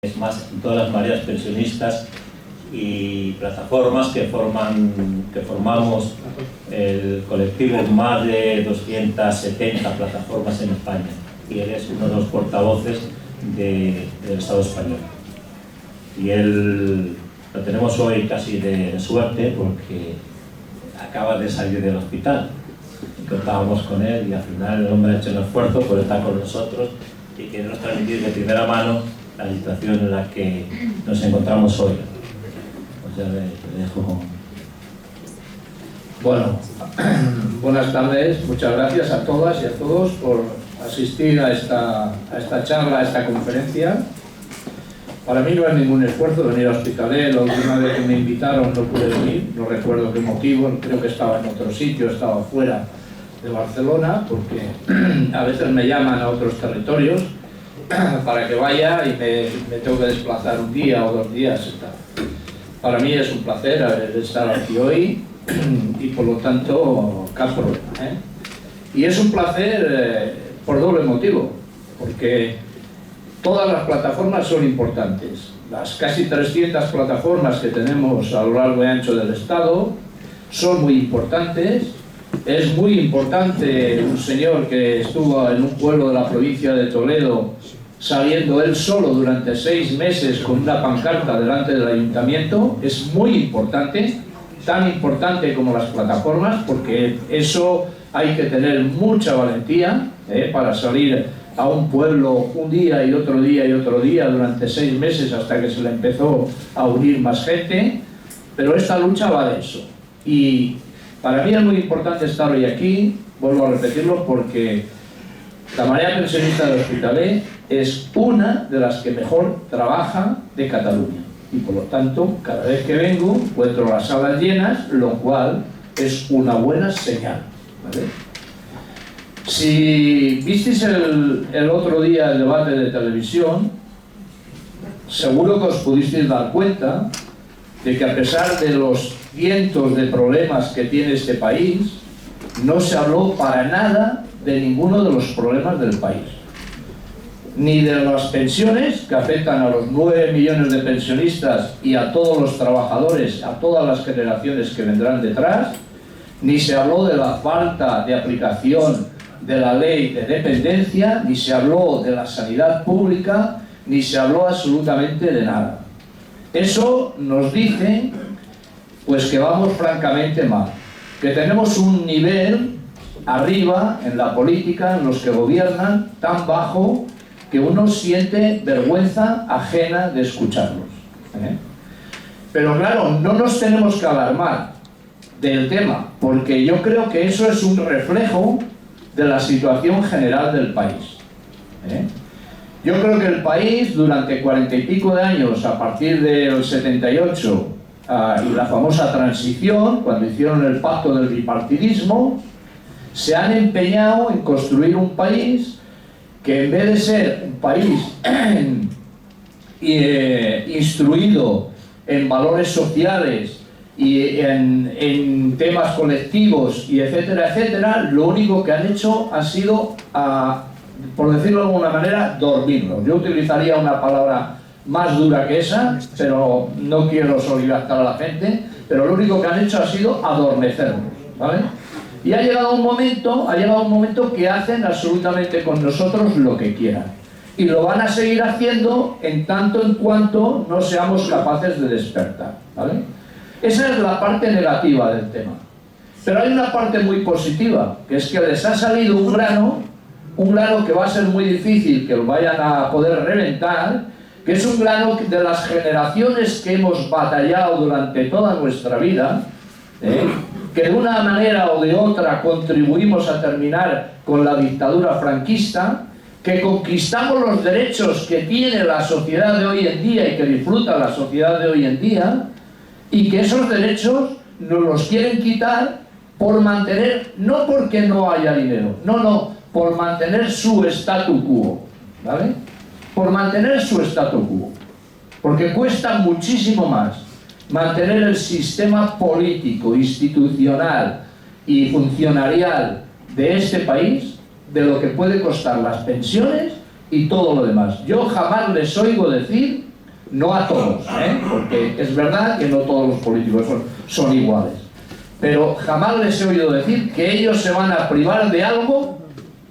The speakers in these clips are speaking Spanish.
Es más, en todas las mareas pensionistas y plataformas que formamos el colectivo, más de 270 plataformas en España, y él es uno de los portavoces del Estado español. Y él lo tenemos hoy casi de suerte porque acaba de salir del hospital. Contábamos con él y al final el hombre ha hecho un esfuerzo por estar con nosotros y queremos transmitir de primera mano la situación en la que nos encontramos hoy. O sea, le dejo. Bueno, buenas tardes, muchas gracias a todas y a todos por asistir a esta charla, a esta conferencia. Para mí no es ningún esfuerzo venir a Hospitalet. La última vez que me invitaron no pude venir, no recuerdo qué motivo, creo que estaba en otro sitio, estaba fuera de Barcelona, porque a veces me llaman a otros territorios para que vaya y me tengo que desplazar un día o 2 días y tal. Para mí es un placer estar aquí hoy y por lo tanto, cap problema, Y es un placer por doble motivo, porque todas las plataformas son importantes. Las casi 300 plataformas que tenemos a lo largo y ancho del Estado son muy importantes. Es muy importante un señor que estuvo en un pueblo de la provincia de Toledo saliendo él solo durante 6 meses con una pancarta delante del ayuntamiento. Es muy importante, tan importante como las plataformas, porque eso hay que tener mucha valentía para salir a un pueblo un día y otro día y otro día durante 6 meses hasta que se le empezó a unir más gente. Pero esta lucha va de eso. Y para mí es muy importante estar hoy aquí, vuelvo a repetirlo, porque la marea pensionista de Hospitalet es una de las que mejor trabaja de Cataluña. Y por lo tanto, cada vez que vengo, encuentro las salas llenas, lo cual es una buena señal, ¿vale? Si visteis el otro día el debate de televisión, seguro que os pudisteis dar cuenta de que a pesar de los cientos de problemas que tiene este país, no se habló para nada de ninguno de los problemas del país. Ni de las pensiones, que afectan a los 9 millones de pensionistas y a todos los trabajadores, a todas las generaciones que vendrán detrás, ni se habló de la falta de aplicación de la ley de dependencia, ni se habló de la sanidad pública, ni se habló absolutamente de nada. Eso nos dice pues que vamos francamente mal, que tenemos un nivel arriba en la política, en los que gobiernan, tan bajo que uno siente vergüenza ajena de escucharlos, Pero claro, no nos tenemos que alarmar del tema, porque yo creo que eso es un reflejo de la situación general del país, Yo creo que el país durante 40 y pico de años, a partir del 78 y la famosa transición, cuando hicieron el pacto del bipartidismo, se han empeñado en construir un país que, en vez de ser un país instruido en valores sociales y en temas colectivos y etcétera, etcétera, lo único que han hecho ha sido, por decirlo de alguna manera, dormirlo. Yo utilizaría una palabra más dura que esa, pero no quiero solidarizar a la gente, pero lo único que han hecho ha sido adormecernos, ¿vale? Y ha llegado un momento que hacen absolutamente con nosotros lo que quieran. Y lo van a seguir haciendo en tanto en cuanto no seamos capaces de despertar, ¿vale? Esa es la parte negativa del tema. Pero hay una parte muy positiva, que es que les ha salido un grano que va a ser muy difícil que lo vayan a poder reventar, que es un grano de las generaciones que hemos batallado durante toda nuestra vida, que de una manera o de otra contribuimos a terminar con la dictadura franquista, que conquistamos los derechos que tiene la sociedad de hoy en día y que disfruta la sociedad de hoy en día, y que esos derechos nos los quieren quitar por mantener, no porque no haya dinero, no, por mantener su statu quo, ¿vale? Por mantener su statu quo, porque cuesta muchísimo más mantener el sistema político, institucional y funcionarial de este país de lo que puede costar las pensiones y todo lo demás. Yo jamás les oigo decir no a todos, porque es verdad que no todos los políticos son iguales, pero jamás les he oído decir que ellos se van a privar de algo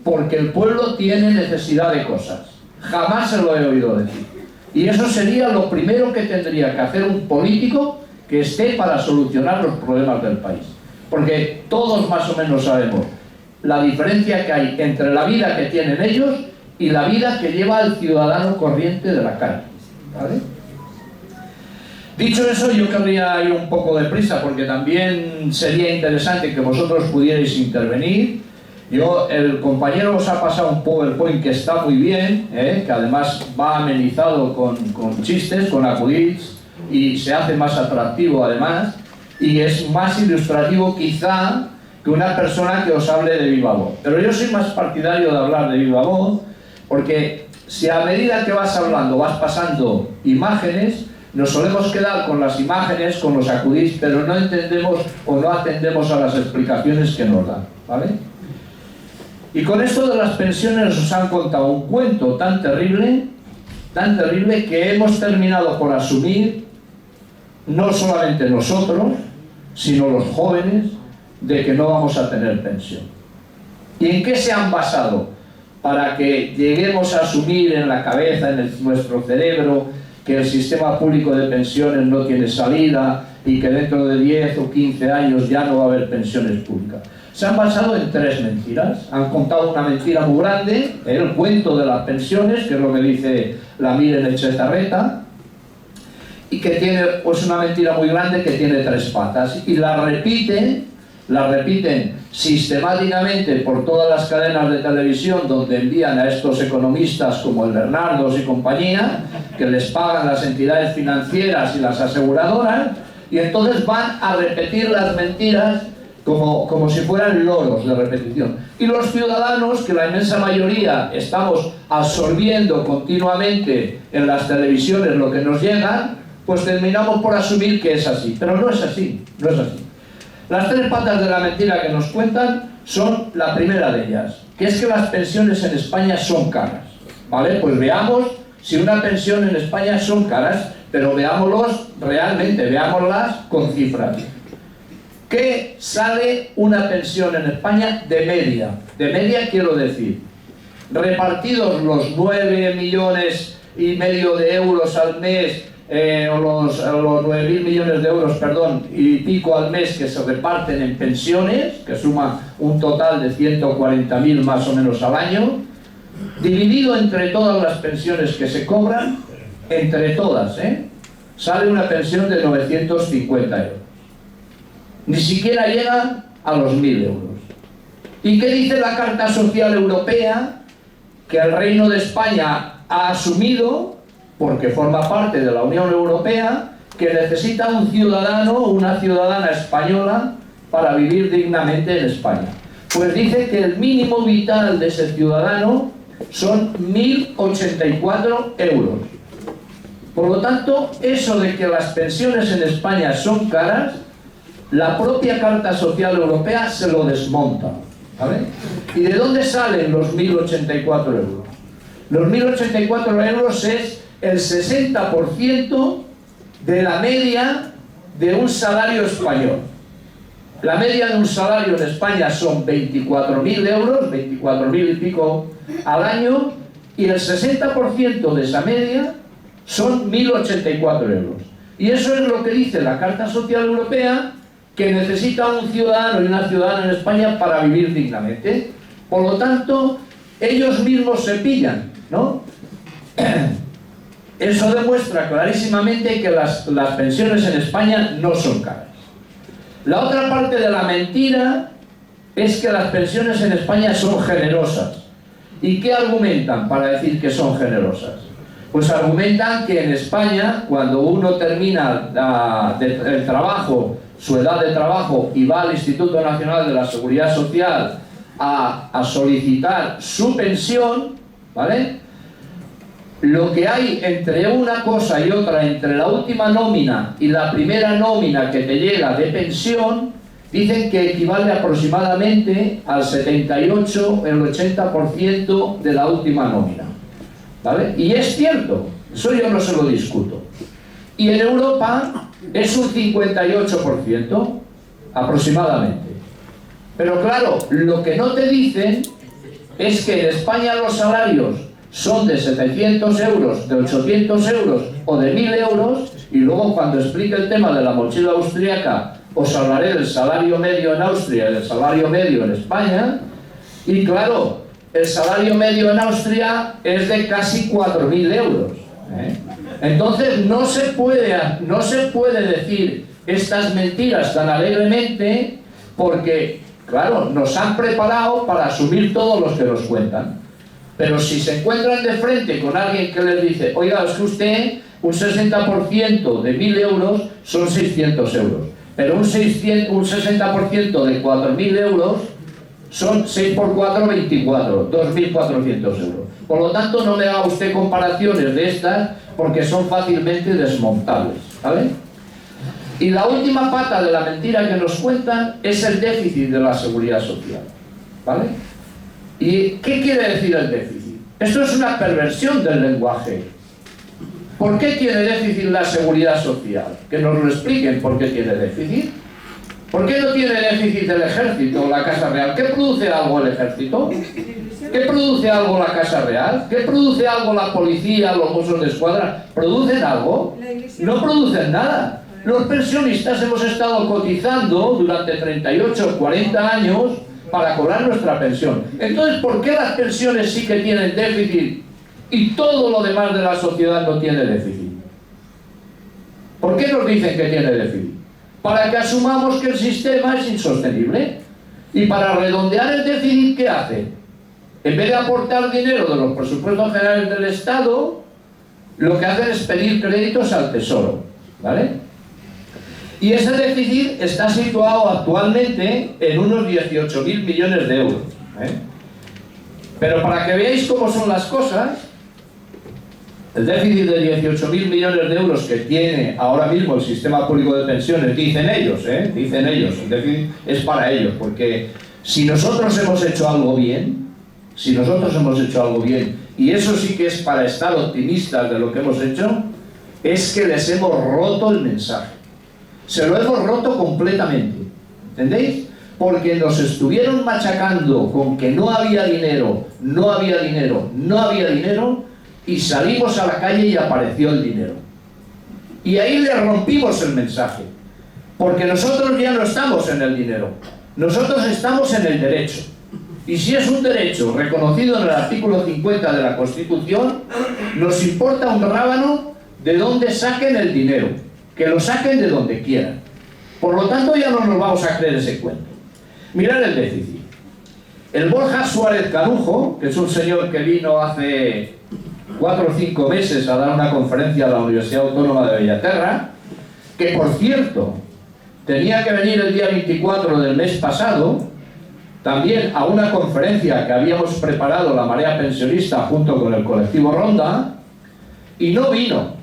porque el pueblo tiene necesidad de cosas. Jamás se lo he oído decir. Y eso sería lo primero que tendría que hacer un político que esté para solucionar los problemas del país. Porque todos más o menos sabemos la diferencia que hay entre la vida que tienen ellos y la vida que lleva el ciudadano corriente de la calle, ¿vale? Dicho eso, yo querría ir un poco deprisa porque también sería interesante que vosotros pudierais intervenir. El compañero os ha pasado un PowerPoint que está muy bien, que además va amenizado con chistes, con acudits, y se hace más atractivo además, y es más ilustrativo quizá que una persona que os hable de viva voz. Pero yo soy más partidario de hablar de viva voz, porque si a medida que vas hablando vas pasando imágenes, nos solemos quedar con las imágenes, con los acudits, pero no entendemos o no atendemos a las explicaciones que nos dan, ¿vale? Y con esto de las pensiones os han contado un cuento tan terrible que hemos terminado por asumir, no solamente nosotros, sino los jóvenes, de que no vamos a tener pensión. ¿Y en qué se han basado para que lleguemos a asumir en la cabeza, en nuestro cerebro, que el sistema público de pensiones no tiene salida y que dentro de 10 o 15 años ya no va a haber pensiones públicas? Se han basado en 3 mentiras. Han contado una mentira muy grande, el cuento de las pensiones, que es lo que dice la Miren Etxezarreta, y que tiene pues una mentira muy grande que tiene 3 patas, y la repiten sistemáticamente por todas las cadenas de televisión donde envían a estos economistas como el Bernardos y compañía, que les pagan las entidades financieras y las aseguradoras, y entonces van a repetir las mentiras como si fueran loros de repetición. Y los ciudadanos, que la inmensa mayoría estamos absorbiendo continuamente en las televisiones lo que nos llega, pues terminamos por asumir que es así. Pero no es así, no es así. Las 3 patas de la mentira que nos cuentan son la primera de ellas, que es que las pensiones en España son caras, ¿vale? Pues veamos si una pensión en España son caras, pero veámoslos realmente, veámoslas con cifras. ¿Qué sale una pensión en España de media? De media quiero decir, repartidos los 9,5 millones de euros al mes, o los 9.000 millones de euros, perdón, y pico al mes que se reparten en pensiones, que suman un total de 140.000 más o menos al año, dividido entre todas las pensiones que se cobran, entre todas, sale una pensión de 950 euros. Ni siquiera llega a los 1.000 euros. ¿Y qué dice la Carta Social Europea? Que el Reino de España ha asumido, porque forma parte de la Unión Europea, que necesita un ciudadano o una ciudadana española para vivir dignamente en España. Pues dice que el mínimo vital de ese ciudadano son 1.084 euros. Por lo tanto, eso de que las pensiones en España son caras, la propia Carta Social Europea se lo desmonta, ¿vale? ¿Y de dónde salen los 1.084 euros? Los 1.084 euros es el 60% de la media de un salario español. La media de un salario en España son 24.000 euros, 24.000 y pico al año, y el 60% de esa media son 1.084 euros. Y eso es lo que dice la Carta Social Europea, que necesita un ciudadano y una ciudadana en España para vivir dignamente. Por lo tanto, ellos mismos se pillan, ¿no? Eso demuestra clarísimamente que las pensiones en España no son caras. La otra parte de la mentira es que las pensiones en España son generosas. ¿Y qué argumentan para decir que son generosas? Pues argumentan que en España, cuando uno termina el trabajo, su edad de trabajo, y va al Instituto Nacional de la Seguridad Social a solicitar su pensión, ¿vale? Lo que hay entre una cosa y otra, entre la última nómina y la primera nómina que te llega de pensión, dicen que equivale aproximadamente al 78, el 80% de la última nómina, ¿vale? Y es cierto, eso yo no se lo discuto. y en Europa es un 58% aproximadamente. Pero claro, lo que no te dicen es que en España los salarios son de 700 euros, de 800 euros o de 1000 euros, y luego cuando explique el tema de la mochila austríaca os hablaré del salario medio en Austria y del salario medio en España. Y claro, el salario medio en Austria es de casi 4.000 euros. Entonces no se puede decir estas mentiras tan alegremente, porque claro, nos han preparado para asumir todos los que nos cuentan. Pero si se encuentran de frente con alguien que les dice, oiga, es que usted un 60% de 1000 euros son 600 euros, pero un 60% de 4000 euros son 6 por 4, 24, 2400 euros. Por lo tanto, no me haga usted comparaciones de estas, porque son fácilmente desmontables, ¿vale? Y la última pata de la mentira que nos cuentan es el déficit de la seguridad social, ¿vale? ¿Y qué quiere decir el déficit? Esto es una perversión del lenguaje. ¿Por qué tiene déficit la seguridad social? Que nos lo expliquen por qué tiene déficit. ¿Por qué no tiene déficit el ejército o la Casa Real? ¿Qué produce algo el ejército? ¿Qué produce algo la Casa Real? ¿Qué produce algo la policía, los Mossos de Escuadra? ¿Producen algo? No producen nada. Los pensionistas hemos estado cotizando durante 38 o 40 años para cobrar nuestra pensión. Entonces, ¿por qué las pensiones sí que tienen déficit y todo lo demás de la sociedad no tiene déficit? ¿Por qué nos dicen que tiene déficit? Para que asumamos que el sistema es insostenible. Y para redondear el déficit, ¿qué hace? En vez de aportar dinero de los presupuestos generales del Estado, lo que hacen es pedir créditos al Tesoro, ¿vale? Y ese déficit está situado actualmente en unos 18.000 millones de euros, Pero para que veáis cómo son las cosas, el déficit de 18.000 millones de euros que tiene ahora mismo el sistema público de pensiones, dicen ellos, el déficit es para ellos, porque si nosotros hemos hecho algo bien, y eso sí que es para estar optimistas de lo que hemos hecho, es que les hemos roto el mensaje. Se lo hemos roto completamente, ¿entendéis? Porque nos estuvieron machacando con que no había dinero, y salimos a la calle y apareció el dinero. Y ahí le rompimos el mensaje, porque nosotros ya no estamos en el dinero, nosotros estamos en el derecho. Y si es un derecho reconocido en el artículo 50 de la Constitución, nos importa un rábano de dónde saquen el dinero, que lo saquen de donde quieran. Por lo tanto, ya no nos vamos a creer ese cuento. Mirad el déficit. El Borja Suárez Canujo, que es un señor que vino hace 4 o 5 meses a dar una conferencia a la Universidad Autónoma de Bellaterra, que por cierto, tenía que venir el día 24 del mes pasado, también a una conferencia que habíamos preparado la Marea Pensionista junto con el colectivo Ronda, y no vino.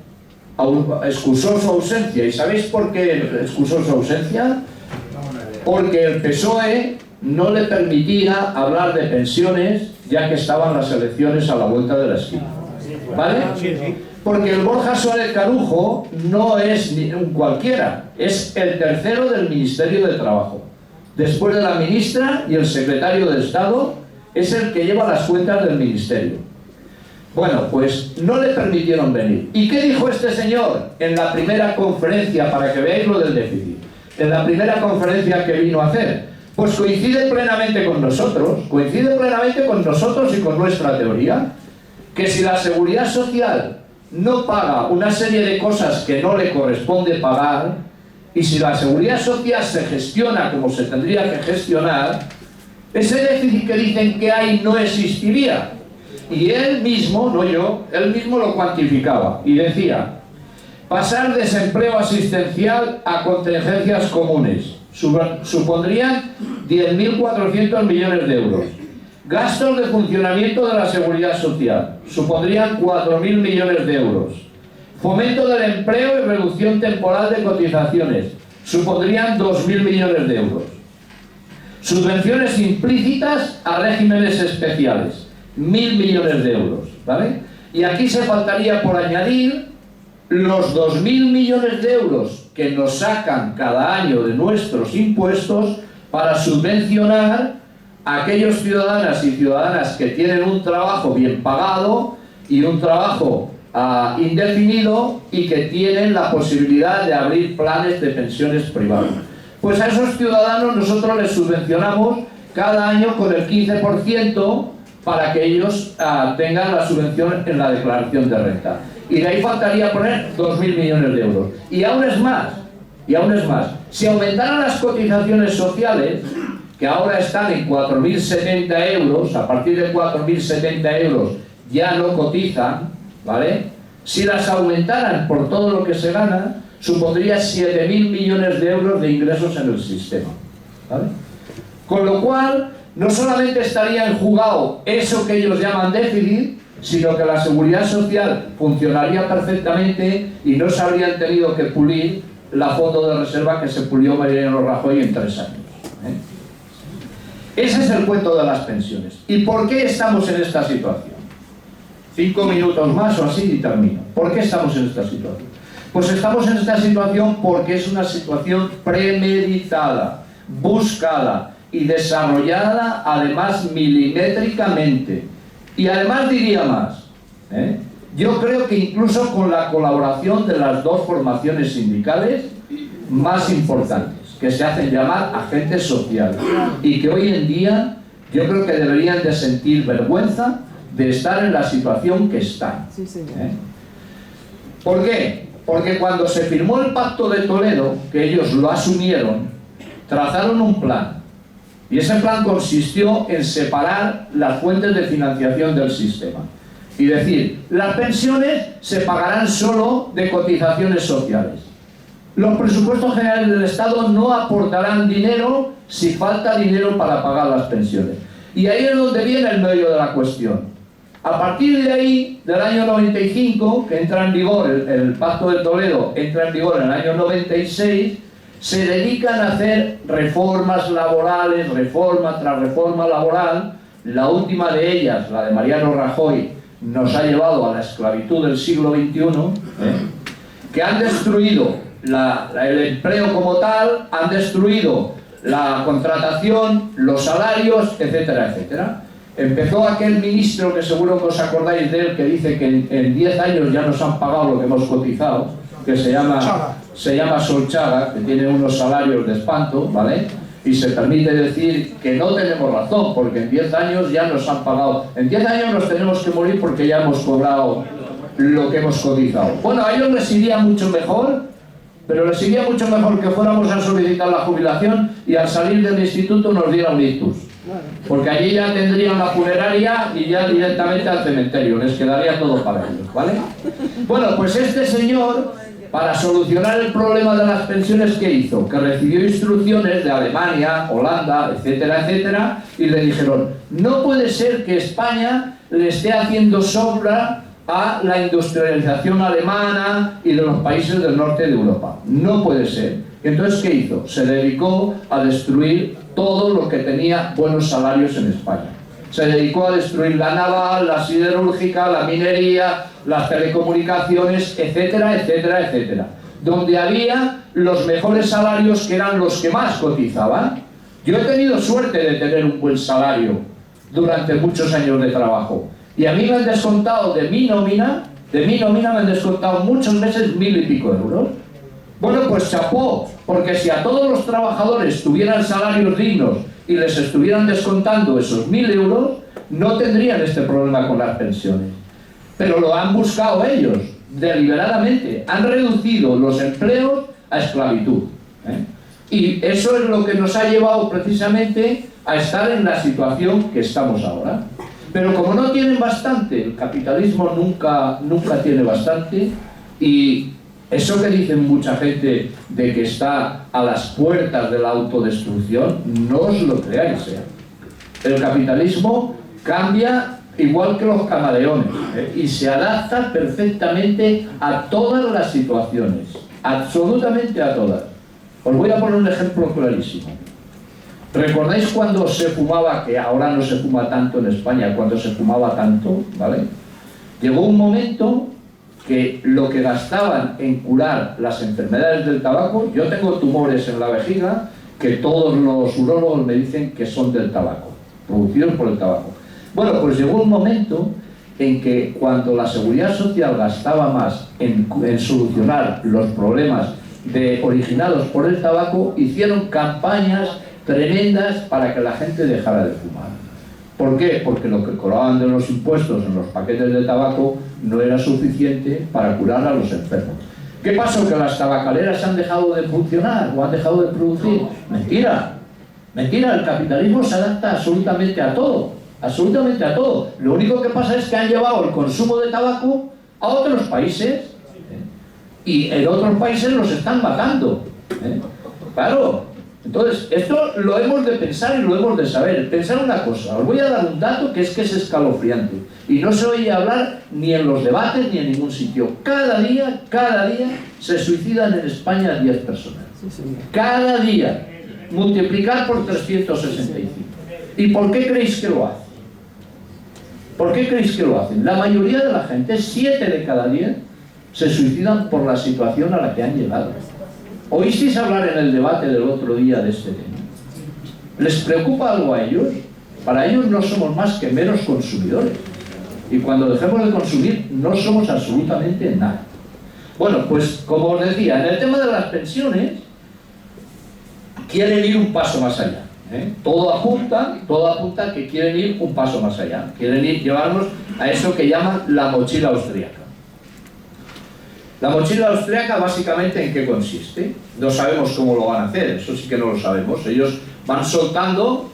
Excusó su ausencia. ¿Y sabéis por qué excusó su ausencia? Porque el PSOE no le permitía hablar de pensiones, ya que estaban las elecciones a la vuelta de la esquina, ¿vale? Porque el Borja Suárez Canujo no es un cualquiera, es el tercero del Ministerio de Trabajo. Después de la ministra y el secretario de Estado, es el que lleva las cuentas del ministerio. Bueno, pues no le permitieron venir. ¿Y qué dijo este señor en la primera conferencia, para que veáis lo del déficit? En la primera conferencia que vino a hacer, pues coincide plenamente con nosotros y con nuestra teoría, que si la seguridad social no paga una serie de cosas que no le corresponde pagar, y si la seguridad social se gestiona como se tendría que gestionar, ese déficit que dicen que hay no existiría. Y él mismo, no yo, él mismo lo cuantificaba y decía: pasar desempleo asistencial a contingencias comunes supondrían 10.400 millones de euros. Gastos de funcionamiento de la seguridad social supondrían 4.000 millones de euros. Fomento del empleo y reducción temporal de cotizaciones supondrían 2.000 millones de euros. Subvenciones implícitas a regímenes especiales, 1.000 millones de euros, ¿vale? Y aquí se faltaría por añadir los 2.000 millones de euros que nos sacan cada año de nuestros impuestos para subvencionar a aquellos ciudadanas y ciudadanas que tienen un trabajo bien pagado y un trabajo indefinido y que tienen la posibilidad de abrir planes de pensiones privados. Pues a esos ciudadanos nosotros les subvencionamos cada año con el 15% para que ellos tengan la subvención en la declaración de renta. Y de ahí faltaría poner 2.000 millones de euros. Y aún es más, si aumentaran las cotizaciones sociales, que ahora están en 4.070 euros, a partir de 4.070 euros ya no cotizan, ¿vale? Si las aumentaran por todo lo que se gana, supondría 7.000 millones de euros de ingresos en el sistema, ¿vale? Con lo cual, no solamente estaría enjugado eso que ellos llaman déficit, sino que la seguridad social funcionaría perfectamente y no se habrían tenido que pulir la fondo de reserva que se pulió Mariano Rajoy en 3 años, ¿eh? Ese es el cuento de las pensiones. ¿Y por qué estamos en esta situación? 5 minutos más o así y termino. ¿Por qué estamos en esta situación? Pues estamos en esta situación porque es una situación premeditada, buscada y desarrollada además milimétricamente. Y además diría más, yo creo que incluso con la colaboración de las dos formaciones sindicales más importantes, que se hacen llamar agentes sociales, y que hoy en día yo creo que deberían de sentir vergüenza de estar en la situación que están. Sí, señor. ¿Por qué? Porque cuando se firmó el Pacto de Toledo, que ellos lo asumieron, trazaron un plan. Y ese plan consistió en separar las fuentes de financiación del sistema. Y decir, las pensiones se pagarán solo de cotizaciones sociales. Los presupuestos generales del Estado no aportarán dinero si falta dinero para pagar las pensiones. Y ahí es donde viene el meollo de la cuestión. A partir de ahí, del año 95, que entra en vigor, el Pacto de Toledo entra en vigor en el año 96, se dedican a hacer reformas laborales, reforma tras reforma laboral. La última de ellas, la de Mariano Rajoy, nos ha llevado a la esclavitud del siglo XXI, que han destruido el empleo como tal, han destruido la contratación, los salarios, etcétera, etcétera. Empezó aquel ministro, que seguro que os acordáis de él, que dice que en 10 años ya nos han pagado lo que hemos cotizado, que se llama Solchaga, que tiene unos salarios de espanto, ¿vale? Y se permite decir que no tenemos razón, porque en 10 años ya nos han pagado. En 10 años nos tenemos que morir porque ya hemos cobrado lo que hemos cotizado. Bueno, a ellos les iría mucho mejor, pero les iría mucho mejor que fuéramos a solicitar la jubilación y al salir del instituto nos diera un ictus. Porque allí ya tendrían la funeraria y ya directamente al cementerio, les quedaría todo para ellos, ¿vale? Bueno, pues este señor, para solucionar el problema de las pensiones, ¿qué hizo? Que recibió instrucciones de Alemania, Holanda, etcétera, etcétera, y le dijeron, no puede ser que España le esté haciendo sombra a la industrialización alemana y de los países del norte de Europa. No puede ser. Entonces, ¿qué hizo? Se dedicó a destruir todo lo que tenía buenos salarios en España. Se dedicó a destruir la naval, la siderúrgica, la minería, las telecomunicaciones, etcétera, etcétera, etcétera. Donde había los mejores salarios, que eran los que más cotizaban. Yo he tenido suerte de tener un buen salario durante muchos años de trabajo. Y a mí me han descontado de mi nómina me han descontado muchos meses 1.000 y pico euros. Bueno, pues chapó, porque si a todos los trabajadores tuvieran salarios dignos y les estuvieran descontando esos 1.000 euros, no tendrían este problema con las pensiones. Pero lo han buscado ellos, deliberadamente. Han reducido los empleos a esclavitud, Y eso es lo que nos ha llevado precisamente a estar en la situación que estamos ahora. Pero como no tienen bastante, el capitalismo nunca tiene bastante, y eso que dicen mucha gente de que está a las puertas de la autodestrucción, no os lo creáis, El capitalismo cambia igual que los camaleones, y se adapta perfectamente a todas las situaciones, absolutamente a todas. Os voy a poner un ejemplo clarísimo. ¿Recordáis cuando se fumaba, que ahora no se fuma tanto en España, cuando se fumaba tanto, ¿vale? Llegó un momento que lo que gastaban en curar las enfermedades del tabaco, yo tengo tumores en la vejiga que todos los urólogos me dicen que son del tabaco, producidos por el tabaco. Bueno, pues llegó un momento en que cuando la Seguridad Social gastaba más en solucionar los problemas originados por el tabaco, hicieron campañas tremendas para que la gente dejara de fumar. ¿Por qué? Porque lo que cobraban de los impuestos en los paquetes de tabaco no era suficiente para curar a los enfermos. ¿Qué pasó? ¿Que las tabacaleras han dejado de funcionar o han dejado de producir? Mentira, mentira, el capitalismo se adapta absolutamente a todo, absolutamente a todo. Lo único que pasa es que han llevado el consumo de tabaco a otros países, y en otros países los están matando, Claro. Entonces, esto lo hemos de pensar y lo hemos de saber. Pensar una cosa, os voy a dar un dato que es escalofriante y no se oye hablar ni en los debates ni en ningún sitio. Cada día se suicidan en España 10 personas. Cada día. Multiplicar por 365. ¿Y por qué creéis que lo hacen? ¿Por qué creéis que lo hacen? La mayoría de la gente, 7 de cada 10, se suicidan por la situación a la que han llegado. ¿Oísteis hablar en el debate del otro día de este tema? ¿Les preocupa algo a ellos? Para ellos no somos más que meros consumidores. Y cuando dejemos de consumir, no somos absolutamente nada. Bueno, pues como os decía, en el tema de las pensiones, quieren ir un paso más allá. Todo apunta que quieren ir un paso más allá. Quieren llevarnos a eso que llaman la mochila austríaca. La mochila austríaca, básicamente, ¿en qué consiste? No sabemos cómo lo van a hacer, eso sí que no lo sabemos. Ellos van soltando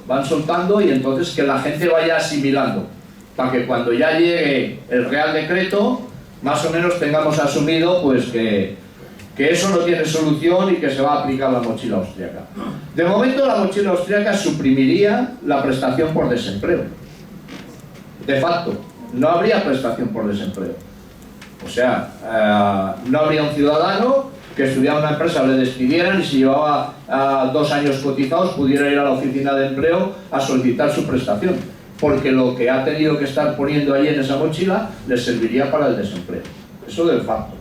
y entonces que la gente vaya asimilando, para que cuando ya llegue el Real Decreto, más o menos tengamos asumido pues que eso no tiene solución y que se va a aplicar la mochila austríaca. De momento, la mochila austríaca suprimiría la prestación por desempleo. De facto, no habría prestación por desempleo. O sea, no habría un ciudadano que estudiara en una empresa, le despidieran y si llevaba 2 años cotizados pudiera ir a la oficina de empleo a solicitar su prestación, porque lo que ha tenido que estar poniendo ahí en esa mochila le serviría para el desempleo. Eso del facto.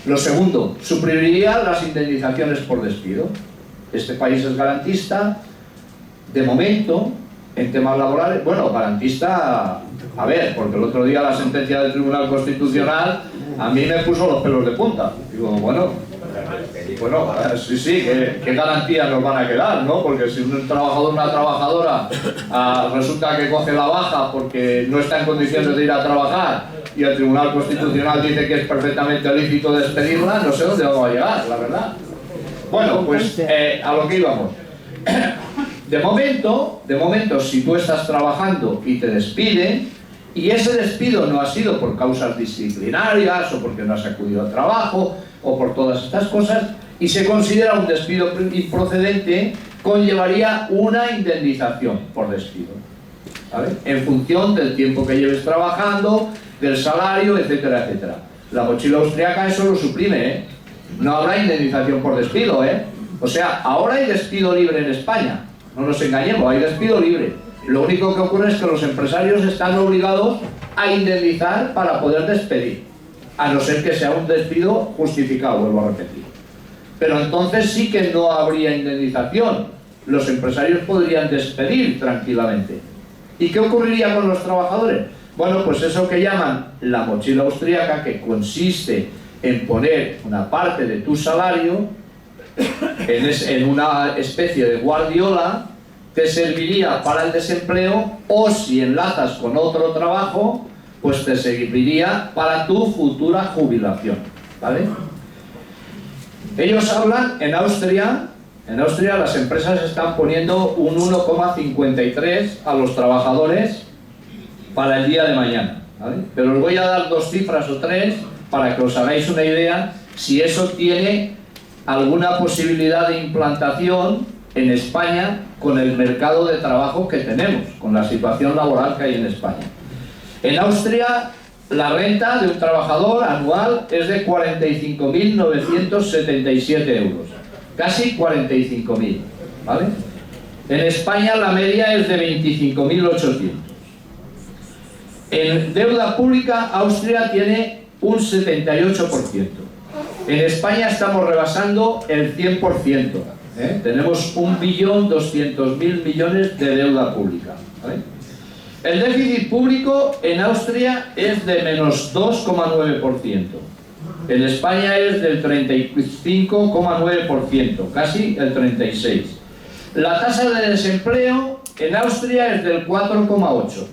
Lo segundo, suprimiría las indemnizaciones por despido. Este país es garantista, de momento, en temas laborales. Bueno, garantista, a ver, porque el otro día la sentencia del Tribunal Constitucional a mí me puso los pelos de punta. Digo, bueno, sí, ¿qué garantías nos van a quedar, no? Porque si un trabajador o una trabajadora resulta que coge la baja porque no está en condiciones de ir a trabajar y el Tribunal Constitucional dice que es perfectamente lícito despedirla, no sé dónde vamos a llegar, la verdad. Bueno, pues a lo que íbamos. De momento, si tú estás trabajando y te despiden, y ese despido no ha sido por causas disciplinarias, o porque no has acudido al trabajo, o por todas estas cosas, y se considera un despido improcedente, conllevaría una indemnización por despido, ¿vale? En función del tiempo que lleves trabajando, del salario, etcétera, etcétera. La mochila austríaca eso lo suprime, No habrá indemnización por despido, O sea, ahora hay despido libre en España. No nos engañemos, hay despido libre. Lo único que ocurre es que los empresarios están obligados a indemnizar para poder despedir, a no ser que sea un despido justificado, vuelvo a repetir. Pero entonces sí que no habría indemnización. Los empresarios podrían despedir tranquilamente. ¿Y qué ocurriría con los trabajadores? Bueno, pues eso que llaman la mochila austríaca, que consiste en poner una parte de tu salario en una especie de guardiola, te serviría para el desempleo, o si enlazas con otro trabajo, pues te serviría para tu futura jubilación, ¿vale? Ellos hablan, en Austria las empresas están poniendo un 1,53 a los trabajadores para el día de mañana, ¿vale? Pero os voy a dar 2 cifras o 3 para que os hagáis una idea si eso tiene alguna posibilidad de implantación en España con el mercado de trabajo que tenemos, con la situación laboral que hay en España. En Austria, la renta de un trabajador anual es de 45.977 euros, casi 45.000, ¿vale? En España la media es de 25.800. En deuda pública, Austria tiene un 78%. En España estamos rebasando el 100%. Tenemos 1.200.000 millones de deuda pública, ¿vale? El déficit público en Austria es de menos 2,9%. En España es del 35,9%, casi el 36%. La tasa de desempleo en Austria es del 4,8%.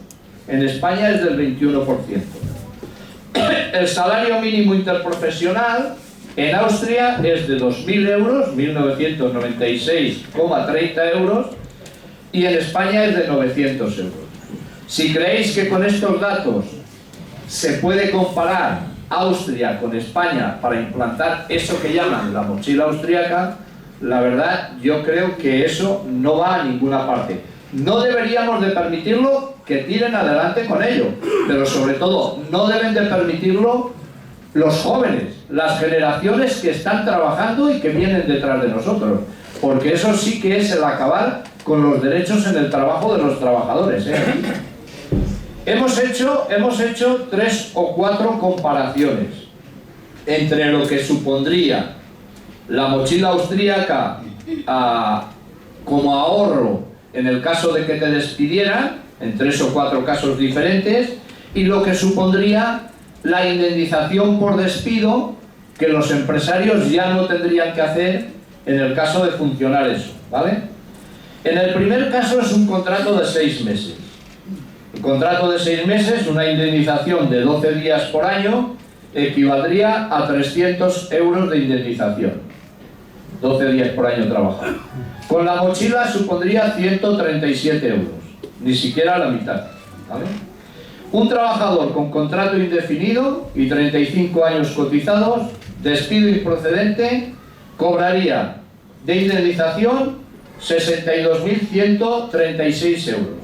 En España es del 21%. El salario mínimo interprofesional en Austria es de 2.000 euros, 1.996,30 euros, y en España es de 900 euros. Si creéis que con estos datos se puede comparar Austria con España para implantar eso que llaman la mochila austríaca, la verdad yo creo que eso no va a ninguna parte. No deberíamos de permitirlo, que tiren adelante con ello, pero sobre todo no deben de permitirlo los jóvenes, las generaciones que están trabajando y que vienen detrás de nosotros, porque eso sí que es el acabar con los derechos en el trabajo de los trabajadores, ¿eh? Hemos hecho 3 o 4 comparaciones entre lo que supondría la mochila austríaca como ahorro en el caso de que te despidieran, en 3 o 4 casos diferentes, y lo que supondría la indemnización por despido que los empresarios ya no tendrían que hacer en el caso de funcionar eso, ¿vale? En el primer caso es un contrato de 6 meses. El contrato de 6 meses, una indemnización de 12 días por año, equivaldría a 300 euros de indemnización. 12 días por año trabajado. Con la mochila supondría 137 euros, ni siquiera la mitad, ¿vale? Un trabajador con contrato indefinido y 35 años cotizados, despido improcedente, cobraría de indemnización 62.136 euros.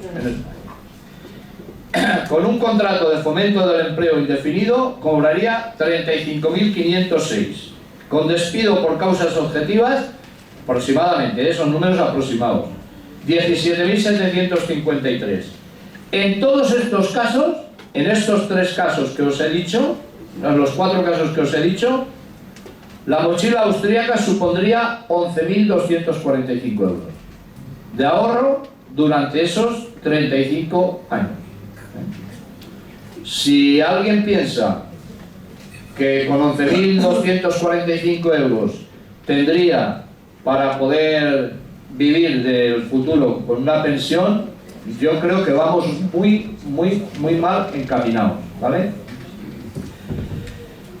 Con un contrato de fomento del empleo indefinido, cobraría 35.506. Con despido por causas objetivas, aproximadamente, son números aproximados, 17.753. En todos estos casos, en estos 3 casos que os he dicho, en los 4 casos que os he dicho, la mochila austríaca supondría 11.245 euros de ahorro durante esos 35 años. Si alguien piensa que con 11.245 euros tendría para poder vivir del futuro con una pensión, yo creo que vamos muy mal encaminados, ¿vale?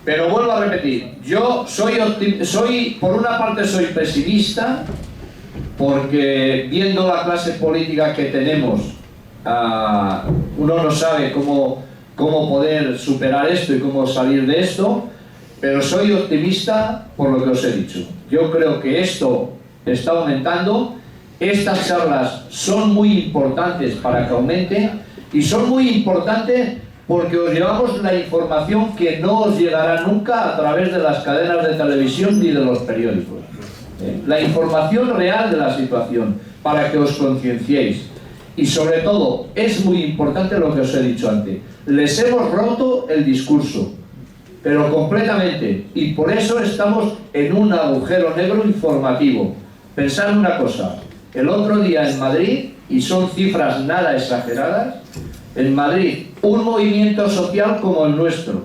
Pero vuelvo a repetir, yo soy por una parte soy pesimista, porque viendo la clase política que tenemos, uno no sabe cómo poder superar esto y cómo salir de esto, pero soy optimista por lo que os he dicho. Yo creo que esto está aumentando. Estas charlas son muy importantes para que aumente, y son muy importantes porque os llevamos la información que no os llegará nunca a través de las cadenas de televisión ni de los periódicos. La información real de la situación, para que os concienciéis. Y sobre todo, es muy importante lo que os he dicho antes. Les hemos roto el discurso, pero completamente, y por eso estamos en un agujero negro informativo. Pensad una cosa, el otro día en Madrid, y son cifras nada exageradas, en Madrid, un movimiento social como el nuestro,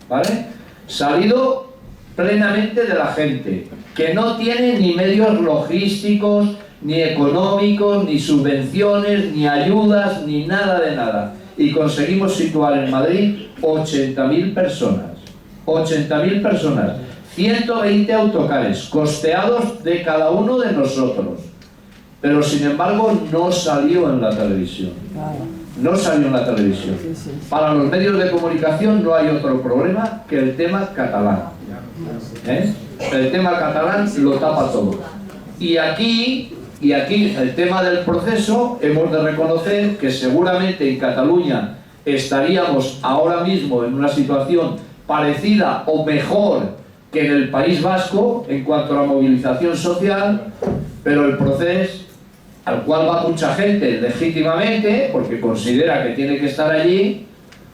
¿vale?, salido plenamente de la gente, que no tiene ni medios logísticos, ni económicos, ni subvenciones, ni ayudas, ni nada de nada. Y conseguimos situar en Madrid 80.000 personas. 80.000 personas. 120 autocares, costeados de cada uno de nosotros. Pero sin embargo no salió en la televisión. No salió en la televisión. Para los medios de comunicación no hay otro problema que el tema catalán. El tema catalán lo tapa todo. Y aquí el tema del proceso, hemos de reconocer que seguramente en Cataluña estaríamos ahora mismo en una situación parecida o mejor que en el País Vasco en cuanto a la movilización social, pero el proceso al cual va mucha gente legítimamente, porque considera que tiene que estar allí,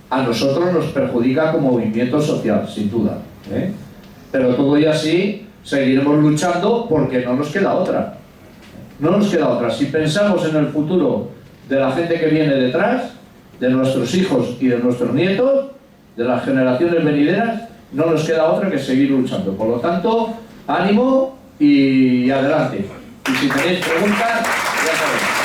a nosotros nos perjudica como movimiento social, sin duda, ¿eh? Pero todo y así seguiremos luchando porque no nos queda otra. No nos queda otra. Si pensamos en el futuro de la gente que viene detrás, de nuestros hijos y de nuestros nietos, de las generaciones venideras, no nos queda otra que seguir luchando. Por lo tanto, ánimo y adelante. Y si tenéis preguntas, ya sabéis.